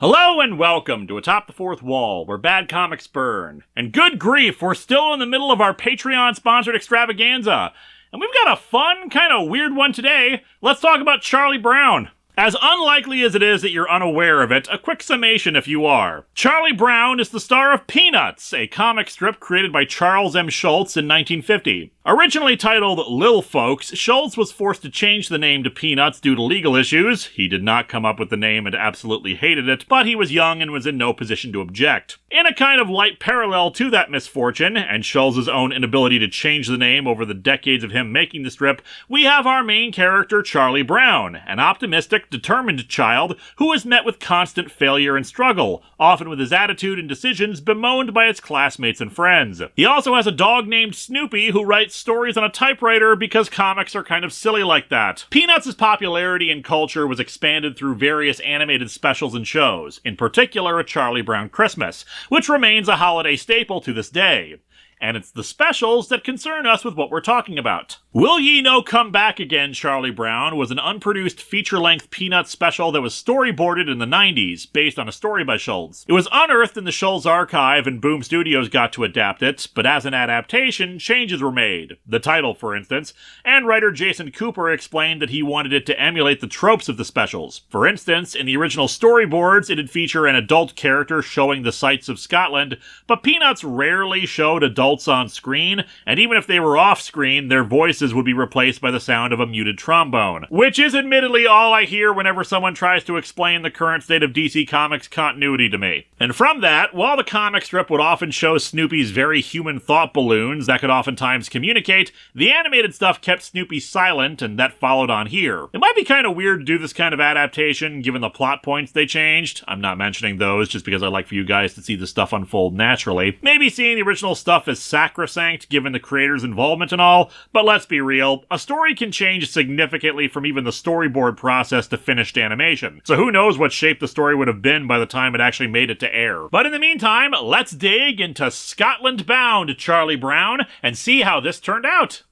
Hello and welcome to Atop the Fourth Wall, where bad comics burn. And good grief, we're still in the middle of our Patreon-sponsored extravaganza. And we've got a fun, kind of weird one today. Let's talk about Charlie Brown. As unlikely as it is that you're unaware of it, a quick summation if you are. Charlie Brown is the star of Peanuts, a comic strip created by Charles M. Schulz in 1950. Originally titled Lil Folks, Schulz was forced to change the name to Peanuts due to legal issues. He did not come up with the name and absolutely hated it, but he was young and was in no position to object. In a kind of light parallel to that misfortune, and Schulz's own inability to change the name over the decades of him making the strip, we have our main character Charlie Brown, an optimistic, determined child who is met with constant failure and struggle, often with his attitude and decisions bemoaned by his classmates and friends. He also has a dog named Snoopy who writes stories on a typewriter because comics are kind of silly like that. Peanuts' popularity in culture was expanded through various animated specials and shows, in particular A Charlie Brown Christmas, which remains a holiday staple to this day. And it's the specials that concern us with what we're talking about. Will Ye No Come Back Again, Charlie Brown was an unproduced feature-length Peanuts special that was storyboarded in the 90s, based on a story by Schulz. It was unearthed in the Schulz archive and Boom Studios got to adapt it, but as an adaptation, changes were made. The title, for instance, and writer Jason Cooper explained that he wanted it to emulate the tropes of the specials. For instance, in the original storyboards, it'd feature an adult character showing the sights of Scotland, but Peanuts rarely showed adults on screen, and even if they were off screen, their voices would be replaced by the sound of a muted trombone, which is admittedly all I hear whenever someone tries to explain the current state of DC Comics continuity to me. And from that, while the comic strip would often show Snoopy's very human thought balloons that could oftentimes communicate, the animated stuff kept Snoopy silent, and that followed on here. It might be kind of weird to do this kind of adaptation given the plot points they changed. I'm not mentioning those just because I like for you guys to see the stuff unfold naturally. Maybe seeing the original stuff as sacrosanct given the creator's involvement and all, but let's be real, a story can change significantly from even the storyboard process to finished animation, so who knows what shape the story would have been by the time it actually made it to air. But in the meantime, let's dig into Scotland Bound Charlie Brown and see how this turned out.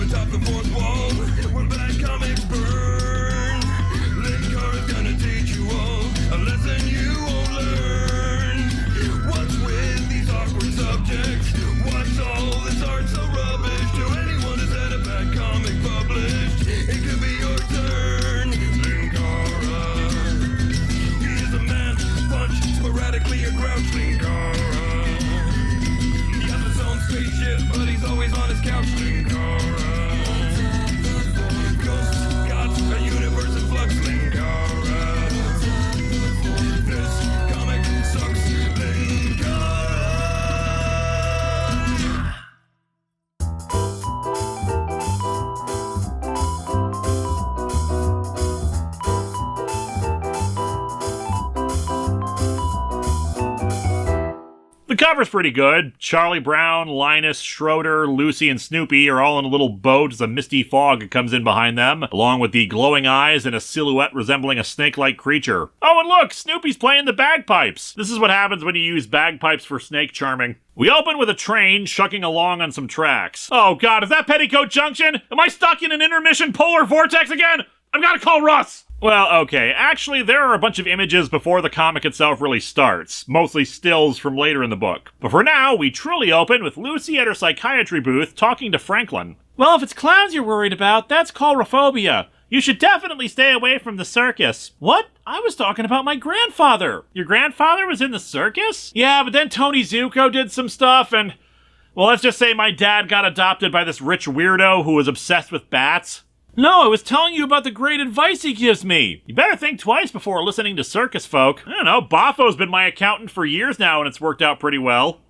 Atop the fourth wall, where bad comics burn. Linkara's gonna teach you all a lesson you won't learn. What's with these awkward subjects? What's all this art so rubbish? To anyone who's had a bad comic published, it could be your turn. Linkara, he is a man, punch, sporadically a grouch. Linkara, he has his own spaceship, but he's always on his couch. Linkara. A universe in flux, Linkara. This comic sucks, Linkara. The cover's pretty good. Charlie Brown, Linus, Schroeder, Lucy, and Snoopy are all in a little boat as a misty fog comes in behind them, along with the glowing eyes and a silhouette resembling a snake-like creature. Oh, and look! Snoopy's playing the bagpipes! This is what happens when you use bagpipes for snake charming. We open with a train shucking along on some tracks. Oh god, is that Petticoat Junction? Am I stuck in an intermission polar vortex again? I've gotta call Russ! Well, okay, actually there are a bunch of images before the comic itself really starts, mostly stills from later in the book. But for now, we truly open with Lucy at her psychiatry booth talking to Franklin. Well, if it's clowns you're worried about, that's coulrophobia. You should definitely stay away from the circus. What? I was talking about my grandfather. Your grandfather was in the circus? Yeah, but then Tony Zuko did some stuff and... well, let's just say my dad got adopted by this rich weirdo who was obsessed with bats. No, I was telling you about the great advice he gives me. You better think twice before listening to circus folk. I don't know, Baffo's been my accountant for years now and it's worked out pretty well.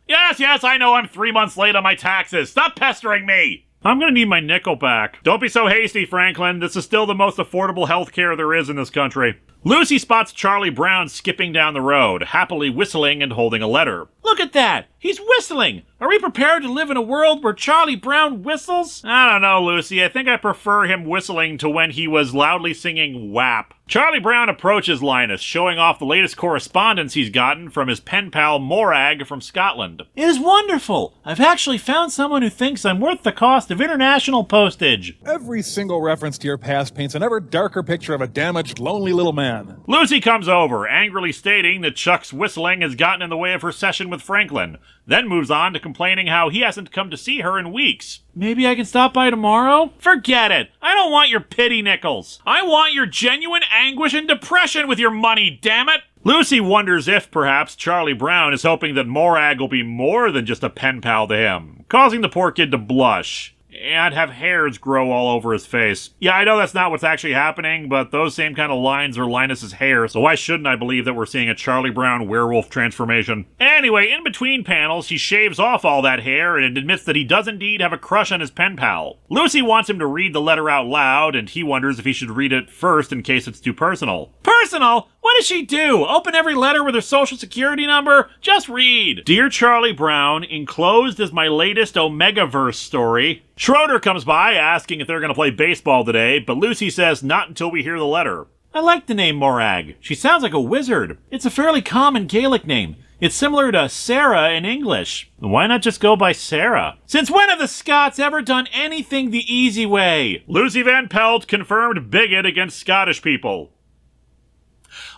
Yes, I know I'm 3 months late on my taxes. Stop pestering me! I'm gonna need my nickel back. Don't be so hasty, Franklin. This is still the most affordable healthcare there is in this country. Lucy spots Charlie Brown skipping down the road, happily whistling and holding a letter. Look at that! He's whistling! Are we prepared to live in a world where Charlie Brown whistles? I don't know, Lucy. I think I prefer him whistling to when he was loudly singing WAP. Charlie Brown approaches Linus, showing off the latest correspondence he's gotten from his pen pal Morag from Scotland. It is wonderful! I've actually found someone who thinks I'm worth the cost of international postage. Every single reference to your past paints an ever darker picture of a damaged, lonely little man. Lucy comes over, angrily stating that Chuck's whistling has gotten in the way of her session with Franklin, then moves on to complaining how he hasn't come to see her in weeks. Maybe I can stop by tomorrow? Forget it! I don't want your pity nickels. I want your genuine anguish and depression with your money, damn it! Lucy wonders if, perhaps, Charlie Brown is hoping that Morag will be more than just a pen pal to him, causing the poor kid to blush and have hairs grow all over his face. Yeah, I know that's not what's actually happening, but those same kind of lines are Linus's hair, so why shouldn't I believe that we're seeing a Charlie Brown werewolf transformation? Anyway, in between panels, he shaves off all that hair and admits that he does indeed have a crush on his pen pal. Lucy wants him to read the letter out loud, and he wonders if he should read it first in case it's too personal. Personal? What does she do? Open every letter with her social security number? Just read. Dear Charlie Brown, enclosed is my latest Omegaverse story. Schroeder comes by asking if they're going to play baseball today, but Lucy says not until we hear the letter. I like the name Morag. She sounds like a wizard. It's a fairly common Gaelic name. It's similar to Sarah in English. Why not just go by Sarah? Since when have the Scots ever done anything the easy way? Lucy Van Pelt confirmed bigot against Scottish people.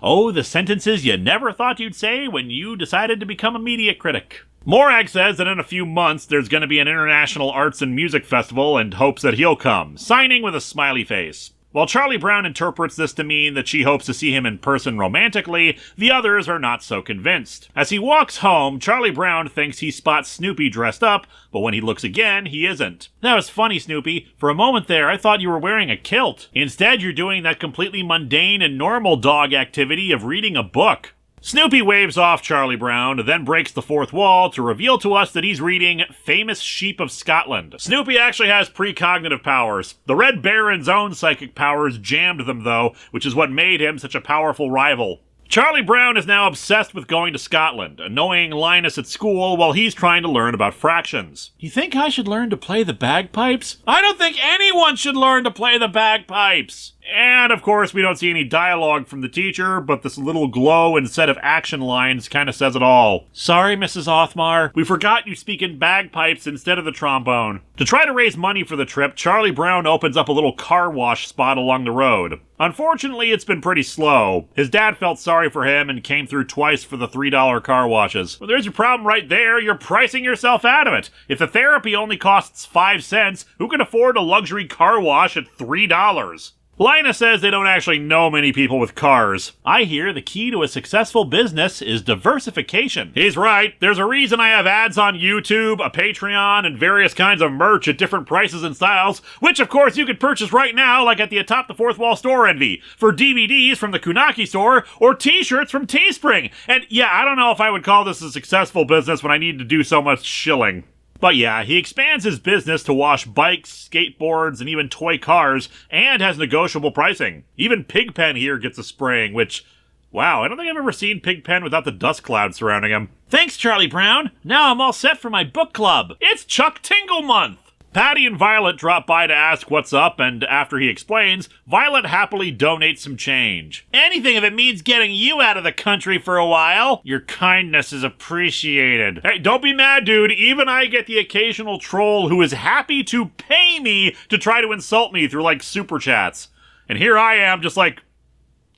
Oh, the sentences you never thought you'd say when you decided to become a media critic. Morag says that in a few months there's going to be an international arts and music festival and hopes that he'll come, signing with a smiley face. While Charlie Brown interprets this to mean that she hopes to see him in person romantically, the others are not so convinced. As he walks home, Charlie Brown thinks he spots Snoopy dressed up, but when he looks again, he isn't. That was funny, Snoopy. For a moment there, I thought you were wearing a kilt. Instead, you're doing that completely mundane and normal dog activity of reading a book. Snoopy waves off Charlie Brown, then breaks the fourth wall to reveal to us that he's reading Famous Sheep of Scotland. Snoopy actually has precognitive powers. The Red Baron's own psychic powers jammed them, though, which is what made him such a powerful rival. Charlie Brown is now obsessed with going to Scotland, annoying Linus at school while he's trying to learn about fractions. You think I should learn to play the bagpipes? I don't think anyone should learn to play the bagpipes! And, of course, we don't see any dialogue from the teacher, but this little glow and set of action lines kind of says it all. Sorry, Mrs. Othmar. We forgot you speak in bagpipes instead of the trombone. To try to raise money for the trip, Charlie Brown opens up a little car wash spot along the road. Unfortunately, it's been pretty slow. His dad felt sorry for him and came through twice for the $3 car washes. Well, there's your problem right there. You're pricing yourself out of it. If the therapy only costs 5 cents, who can afford a luxury car wash at $3? Linus says they don't actually know many people with cars. I hear the key to a successful business is diversification. He's right. There's a reason I have ads on YouTube, a Patreon, and various kinds of merch at different prices and styles, which of course you could purchase right now, like at the Atop the Fourth Wall store envy, for DVDs from the Kunaki store, or t-shirts from Teespring. And yeah, I don't know if I would call this a successful business when I need to do so much shilling. But yeah, he expands his business to wash bikes, skateboards, and even toy cars, and has negotiable pricing. Even Pigpen here gets a spraying, which, wow, I don't think I've ever seen Pigpen without the dust cloud surrounding him. Thanks, Charlie Brown. Now I'm all set for my book club. It's Chuck Tingle Month! Patty and Violet drop by to ask what's up, and after he explains, Violet happily donates some change. Anything if it means getting you out of the country for a while. Your kindness is appreciated. Hey, don't be mad, dude. Even I get the occasional troll who is happy to pay me to try to insult me through, like, super chats. And here I am, just like,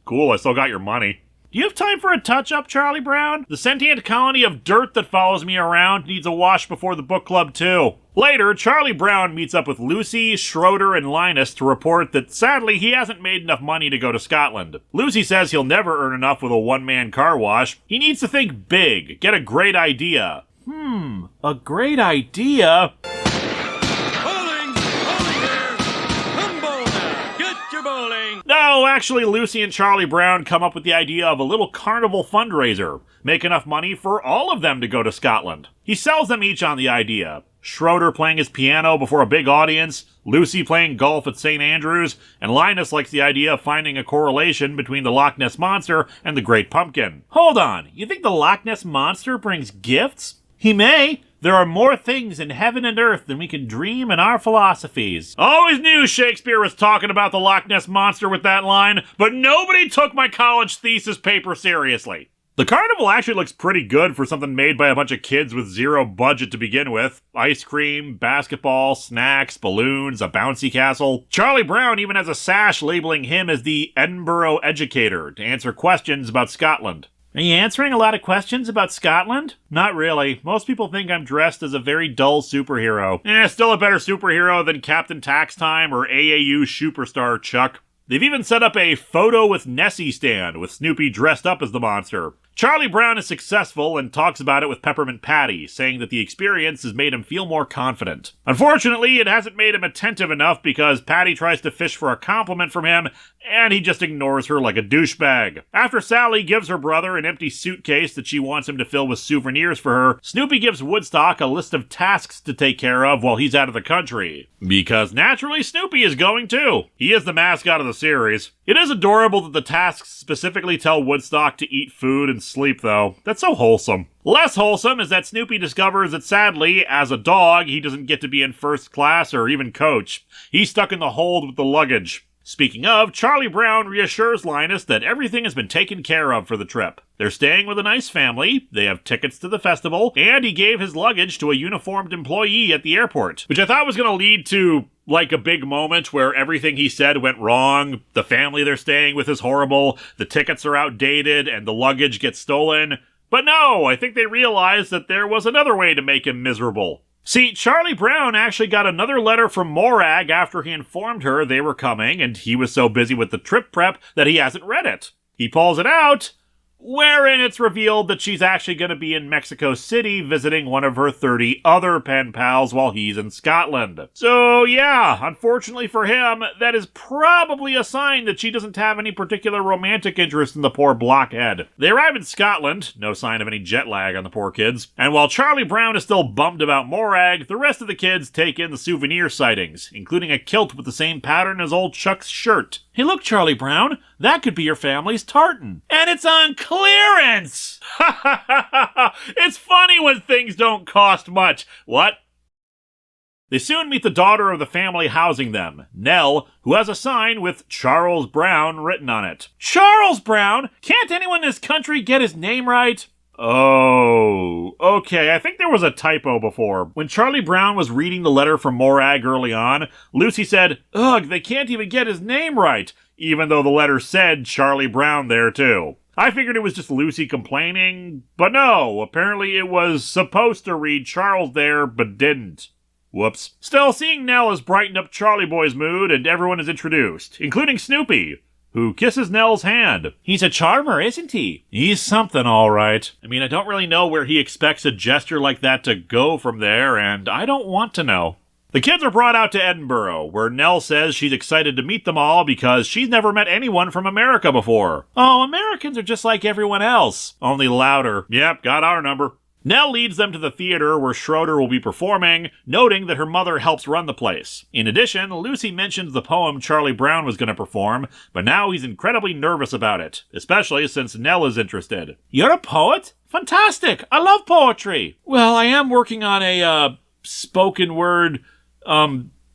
cool, I still got your money. Do you have time for a touch-up, Charlie Brown? The sentient colony of dirt that follows me around needs a wash before the book club, too. Later, Charlie Brown meets up with Lucy, Schroeder, and Linus to report that, sadly, he hasn't made enough money to go to Scotland. Lucy says he'll never earn enough with a one-man car wash. He needs to think big, get a great idea. A great idea? Bowling here! Come bowl now! Get your bowling! No, So actually, Lucy and Charlie Brown come up with the idea of a little carnival fundraiser. Make enough money for all of them to go to Scotland. He sells them each on the idea. Schroeder playing his piano before a big audience, Lucy playing golf at St. Andrews, and Linus likes the idea of finding a correlation between the Loch Ness Monster and the Great Pumpkin. Hold on, you think the Loch Ness Monster brings gifts? He may. There are more things in heaven and earth than we can dream in our philosophies. Always knew Shakespeare was talking about the Loch Ness Monster with that line, but nobody took my college thesis paper seriously. The carnival actually looks pretty good for something made by a bunch of kids with zero budget to begin with. Ice cream, basketball, snacks, balloons, a bouncy castle. Charlie Brown even has a sash labeling him as the Edinburgh Educator to answer questions about Scotland. Are you answering a lot of questions about Scotland? Not really. Most people think I'm dressed as a very dull superhero. Still a better superhero than Captain Tax Time or AAU Superstar Chuck. They've even set up a photo with Nessie stand with Snoopy dressed up as the monster. Charlie Brown is successful and talks about it with Peppermint Patty, saying that the experience has made him feel more confident. Unfortunately, it hasn't made him attentive enough because Patty tries to fish for a compliment from him, and he just ignores her like a douchebag. After Sally gives her brother an empty suitcase that she wants him to fill with souvenirs for her, Snoopy gives Woodstock a list of tasks to take care of while he's out of the country. Because naturally, Snoopy is going too. He is the mascot of the series. It is adorable that the tasks specifically tell Woodstock to eat food and sleep, though. That's so wholesome. Less wholesome is that Snoopy discovers that sadly, as a dog, he doesn't get to be in first class or even coach. He's stuck in the hold with the luggage. Speaking of, Charlie Brown reassures Linus that everything has been taken care of for the trip. They're staying with a nice family, they have tickets to the festival, and he gave his luggage to a uniformed employee at the airport, which I thought was going to lead to, like, a big moment where everything he said went wrong, the family they're staying with is horrible, the tickets are outdated, and the luggage gets stolen. But no, I think they realized that there was another way to make him miserable. See, Charlie Brown actually got another letter from Morag after he informed her they were coming, and he was so busy with the trip prep that he hasn't read it. He pulls it out, wherein it's revealed that she's actually going to be in Mexico City visiting one of her 30 other pen pals while he's in Scotland. So yeah, unfortunately for him, that is probably a sign that she doesn't have any particular romantic interest in the poor blockhead. They arrive in Scotland, no sign of any jet lag on the poor kids, and while Charlie Brown is still bummed about Morag, the rest of the kids take in the souvenir sightings, including a kilt with the same pattern as old Chuck's shirt. Hey look, Charlie Brown, that could be your family's tartan. And it's on clearance! Ha ha ha ha! It's funny when things don't cost much. What? They soon meet the daughter of the family housing them, Nell, who has a sign with Charles Brown written on it. Charles Brown? Can't anyone in this country get his name right? Oh, okay, I think there was a typo before. When Charlie Brown was reading the letter from Morag early on, Lucy said, "Ugh, they can't even get his name right," even though the letter said Charlie Brown there too. I figured it was just Lucy complaining, but no, apparently it was supposed to read Charles there, but didn't. Whoops. Still, seeing Nell has brightened up Charlie Boy's mood, and everyone is introduced, including Snoopy, who kisses Nell's hand. He's a charmer, isn't he? He's something, all right. I mean, I don't really know where he expects a gesture like that to go from there, and I don't want to know. The kids are brought out to Edinburgh, where Nell says she's excited to meet them all because she's never met anyone from America before. Oh, Americans are just like everyone else, only louder. Yep, got our number. Nell leads them to the theater where Schroeder will be performing, noting that her mother helps run the place. In addition, Lucy mentions the poem Charlie Brown was going to perform, but now he's incredibly nervous about it, especially since Nell is interested. You're a poet? Fantastic! I love poetry! Well, I am working on a, spoken word,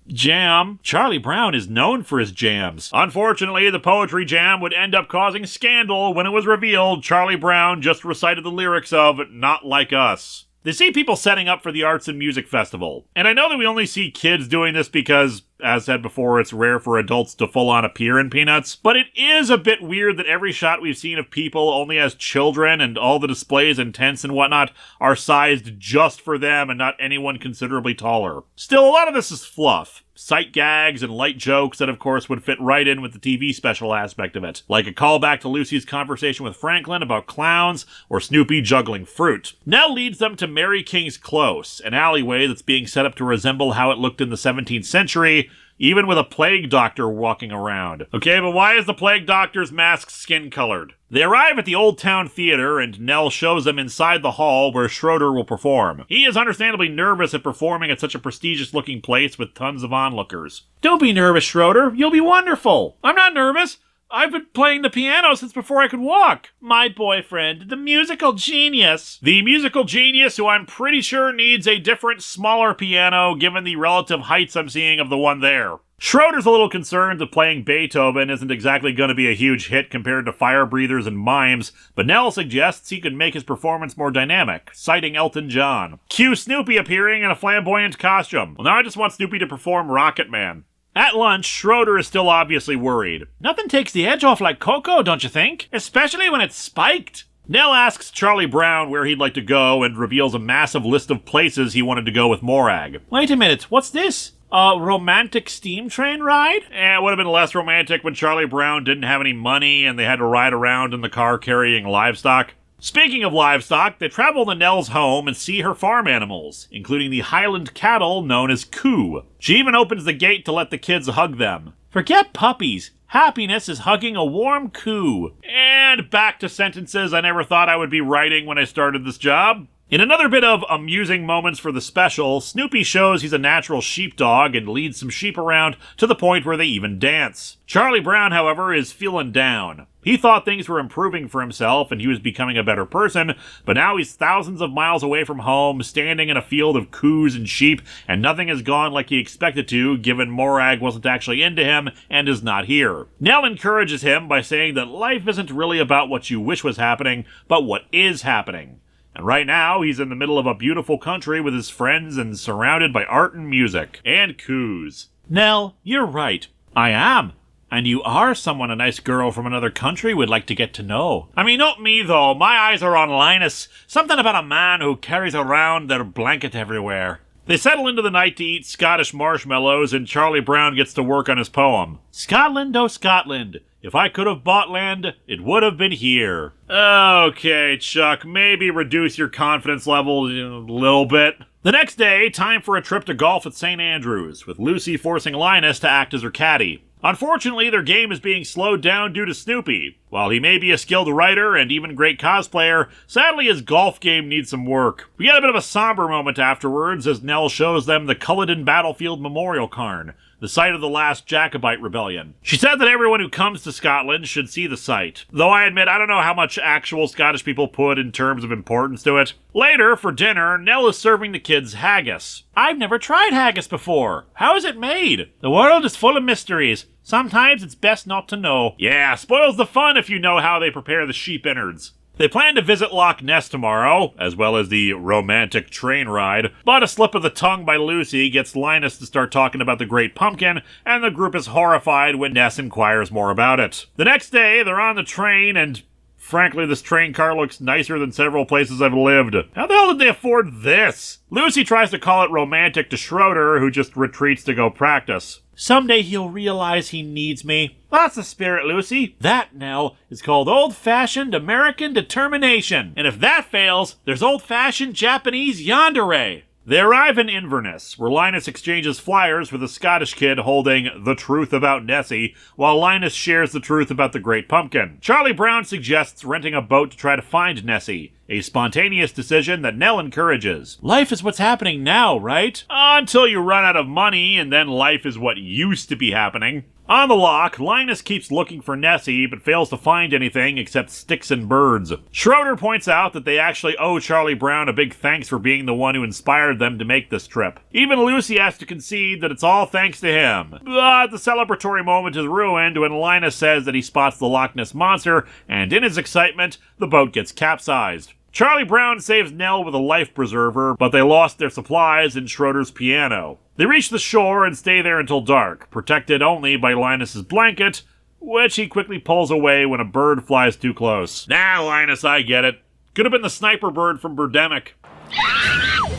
jam. Charlie Brown is known for his jams. Unfortunately, the poetry jam would end up causing scandal when it was revealed Charlie Brown just recited the lyrics of Not Like Us. They see people setting up for the Arts and Music Festival. And I know that we only see kids doing this because, as said before, it's rare for adults to full-on appear in Peanuts. But it is a bit weird that every shot we've seen of people only has children, and all the displays and tents and whatnot are sized just for them and not anyone considerably taller. Still, a lot of this is fluff. Sight gags and light jokes that, of course, would fit right in with the TV special aspect of it, like a callback to Lucy's conversation with Franklin about clowns or Snoopy juggling fruit. Nell leads them to Mary King's Close, an alleyway that's being set up to resemble how it looked in the 17th century, even with a plague doctor walking around. Okay, but why is the plague doctor's mask skin-colored? They arrive at the Old Town Theater, and Nell shows them inside the hall where Schroeder will perform. He is understandably nervous at performing at such a prestigious-looking place with tons of onlookers. Don't be nervous, Schroeder. You'll be wonderful. I'm not nervous. I've been playing the piano since before I could walk. My boyfriend, the musical genius. The musical genius who I'm pretty sure needs a different, smaller piano given the relative heights I'm seeing of the one there. Schroeder's a little concerned that playing Beethoven isn't exactly going to be a huge hit compared to Fire Breathers and Mimes, but Nell suggests he could make his performance more dynamic, citing Elton John. Cue Snoopy appearing in a flamboyant costume. Well, now I just want Snoopy to perform Rocket Man. At lunch, Schroeder is still obviously worried. Nothing takes the edge off like cocoa, don't you think? Especially when it's spiked. Nell asks Charlie Brown where he'd like to go and reveals a massive list of places he wanted to go with Morag. Wait a minute, what's this? A romantic steam train ride? It would have been less romantic when Charlie Brown didn't have any money and they had to ride around in the car carrying livestock. Speaking of livestock, they travel to Nell's home and see her farm animals, including the Highland cattle known as Coo. She even opens the gate to let the kids hug them. Forget puppies. Happiness is hugging a warm coo. And back to sentences I never thought I would be writing when I started this job. In another bit of amusing moments for the special, Snoopy shows he's a natural sheepdog and leads some sheep around to the point where they even dance. Charlie Brown, however, is feeling down. He thought things were improving for himself and he was becoming a better person, but now he's thousands of miles away from home, standing in a field of coos and sheep, and nothing has gone like he expected to, given Morag wasn't actually into him and is not here. Nell encourages him by saying that life isn't really about what you wish was happening, but what is happening. And right now, he's in the middle of a beautiful country with his friends and surrounded by art and music. And coos. Nell, you're right. I am. And you are someone a nice girl from another country would like to get to know. I mean, not me, though. My eyes are on Linus. Something about a man who carries around their blanket everywhere. They settle into the night to eat Scottish marshmallows, and Charlie Brown gets to work on his poem. Scotland, oh Scotland, if I could have bought land, it would have been here. Okay, Chuck, maybe reduce your confidence level a little bit. The next day, time for a trip to golf at St. Andrews, with Lucy forcing Linus to act as her caddy. Unfortunately, their game is being slowed down due to Snoopy. While he may be a skilled writer and even great cosplayer, sadly his golf game needs some work. We get a bit of a somber moment afterwards as Nell shows them the Culloden Battlefield Memorial Cairn, the site of the last Jacobite rebellion. She said that everyone who comes to Scotland should see the site, though I admit I don't know how much actual Scottish people put in terms of importance to it. Later, for dinner, Nell is serving the kids haggis. I've never tried haggis before. How is it made? The world is full of mysteries. Sometimes it's best not to know. Yeah, spoils the fun if you know how they prepare the sheep innards. They plan to visit Loch Ness tomorrow, as well as the romantic train ride, but a slip of the tongue by Lucy gets Linus to start talking about the Great Pumpkin, and the group is horrified when Ness inquires more about it. The next day, they're on the train, and frankly, this train car looks nicer than several places I've lived. How the hell did they afford this? Lucy tries to call it romantic to Schroeder, who just retreats to go practice. Someday he'll realize he needs me. That's the spirit, Lucy. That, Nell, is called old-fashioned American determination. And if that fails, there's old-fashioned Japanese yandere. They arrive in Inverness, where Linus exchanges flyers with a Scottish kid holding The Truth About Nessie, while Linus shares the truth about the Great Pumpkin. Charlie Brown suggests renting a boat to try to find Nessie, a spontaneous decision that Nell encourages. Life is what's happening now, right? Until you run out of money, and then life is what used to be happening. On the loch, Linus keeps looking for Nessie, but fails to find anything except sticks and birds. Schroeder points out that they actually owe Charlie Brown a big thanks for being the one who inspired them to make this trip. Even Lucy has to concede that it's all thanks to him. But the celebratory moment is ruined when Linus says that he spots the Loch Ness Monster, and in his excitement, the boat gets capsized. Charlie Brown saves Nell with a life preserver, but they lost their supplies in Schroeder's piano. They reach the shore and stay there until dark, protected only by Linus's blanket, which he quickly pulls away when a bird flies too close. Nah, Linus, I get it. Could have been the sniper bird from Birdemic.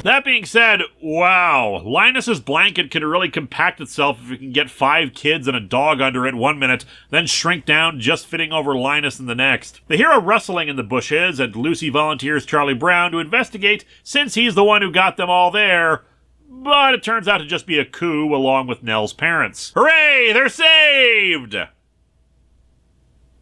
That being said, wow, Linus's blanket can really compact itself if you can get 5 kids and a dog under it 1 minute, then shrink down just fitting over Linus in the next. They hear a rustling in the bushes, and Lucy volunteers Charlie Brown to investigate since he's the one who got them all there. but it turns out to just be a coup along with Nell's parents. Hooray! They're saved!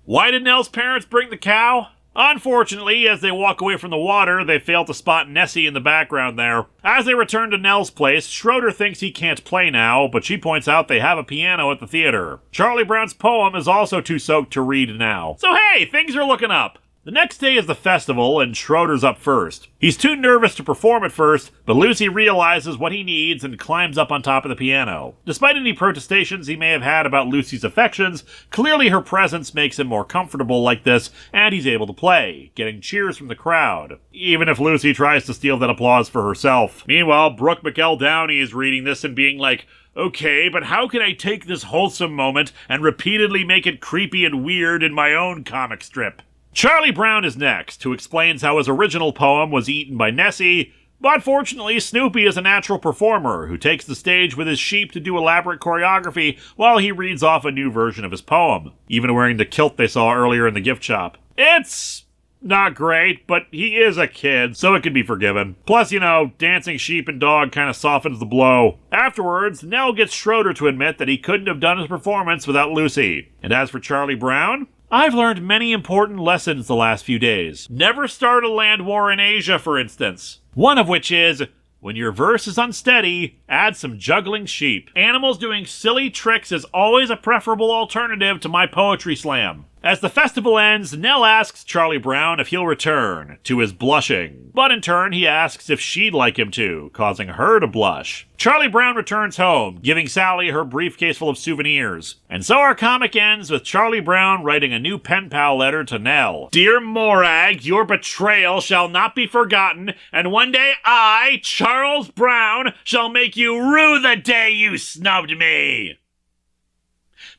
Why did Nell's parents bring the cow? Unfortunately, as they walk away from the water, they fail to spot Nessie in the background there. As they return to Nell's place, Schroeder thinks he can't play now, but she points out they have a piano at the theater. Charlie Brown's poem is also too soaked to read now. So hey, things are looking up. The next day is the festival, and Schroeder's up first. He's too nervous to perform at first, but Lucy realizes what he needs and climbs up on top of the piano. Despite any protestations he may have had about Lucy's affections, clearly her presence makes him more comfortable like this, and he's able to play, getting cheers from the crowd, even if Lucy tries to steal that applause for herself. Meanwhile, Brooke McEldowney is reading this and being like, okay, but how can I take this wholesome moment and repeatedly make it creepy and weird in my own comic strip? Charlie Brown is next, who explains how his original poem was eaten by Nessie, but fortunately Snoopy is a natural performer who takes the stage with his sheep to do elaborate choreography while he reads off a new version of his poem, even wearing the kilt they saw earlier in the gift shop. It's not great, but he is a kid, so it can be forgiven. Plus, dancing sheep and dog kind of softens the blow. Afterwards, Nell gets Schroeder to admit that he couldn't have done his performance without Lucy. And as for Charlie Brown, I've learned many important lessons the last few days. Never start a land war in Asia, for instance. One of which is, when your verse is unsteady, add some juggling sheep. Animals doing silly tricks is always a preferable alternative to my poetry slam. As the festival ends, Nell asks Charlie Brown if he'll return, to his blushing. But in turn, he asks if she'd like him to, causing her to blush. Charlie Brown returns home, giving Sally her briefcase full of souvenirs. And so our comic ends with Charlie Brown writing a new pen pal letter to Nell. Dear Morag, your betrayal shall not be forgotten, and one day I, Charles Brown, shall make you rue the day you snubbed me.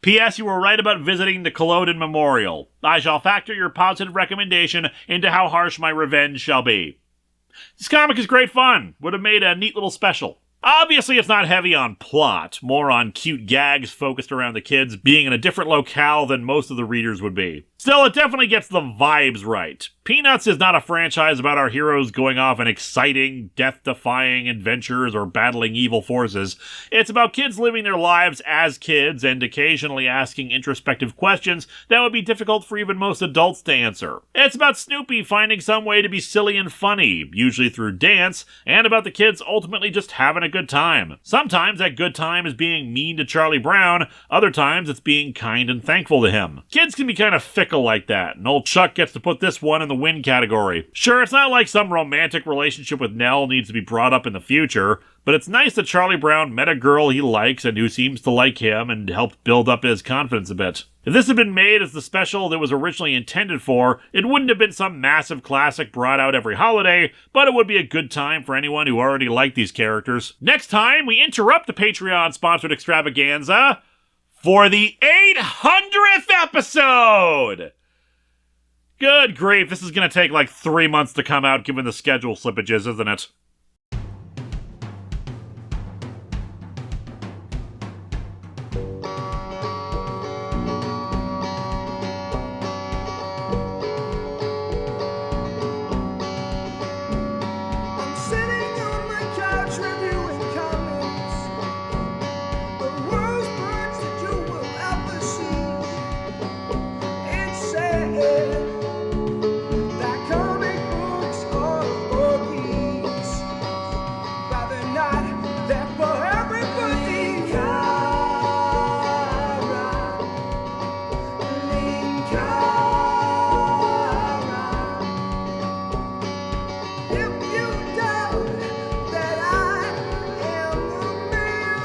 P.S. You were right about visiting the Culloden Memorial. I shall factor your positive recommendation into how harsh my revenge shall be. This comic is great fun. Would have made a neat little special. Obviously, it's not heavy on plot, more on cute gags focused around the kids being in a different locale than most of the readers would be. Still, it definitely gets the vibes right. Peanuts is not a franchise about our heroes going off on exciting, death-defying adventures or battling evil forces. It's about kids living their lives as kids and occasionally asking introspective questions that would be difficult for even most adults to answer. It's about Snoopy finding some way to be silly and funny, usually through dance, and about the kids ultimately just having a good time. Sometimes that good time is being mean to Charlie Brown, other times it's being kind and thankful to him. Kids can be kind of fickle like that, and old Chuck gets to put this one in the win category. Sure, it's not like some romantic relationship with Nell needs to be brought up in the future, but it's nice that Charlie Brown met a girl he likes and who seems to like him and helped build up his confidence a bit. If this had been made as the special that was originally intended for, it wouldn't have been some massive classic brought out every holiday, but it would be a good time for anyone who already liked these characters. Next time, we interrupt the Patreon-sponsored extravaganza for the 800th episode! Good grief, this is going to take like 3 months to come out given the schedule slippages, isn't it? I'm sitting on my couch reviewing comics, the worst words that you will ever see. It's sad that comic books are for geeks, but they're not. They're for everybody. Linkara. If you doubt that I am the man,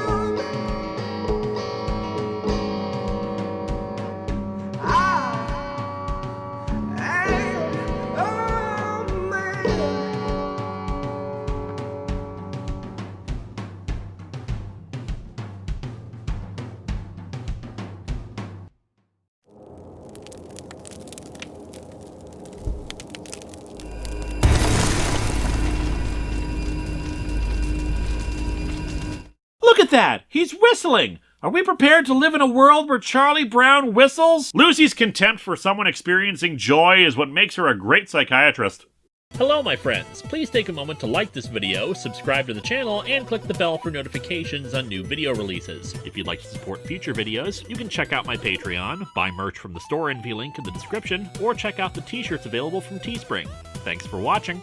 I am a man. Look at that! He's whistling! Are we prepared to live in a world where Charlie Brown whistles? Lucy's contempt for someone experiencing joy is what makes her a great psychiatrist. Hello, my friends. Please take a moment to like this video, subscribe to the channel, and click the bell for notifications on new video releases. If you'd like to support future videos, you can check out my Patreon, buy merch from the store envy link in the description, or check out the t-shirts available from Teespring. Thanks for watching.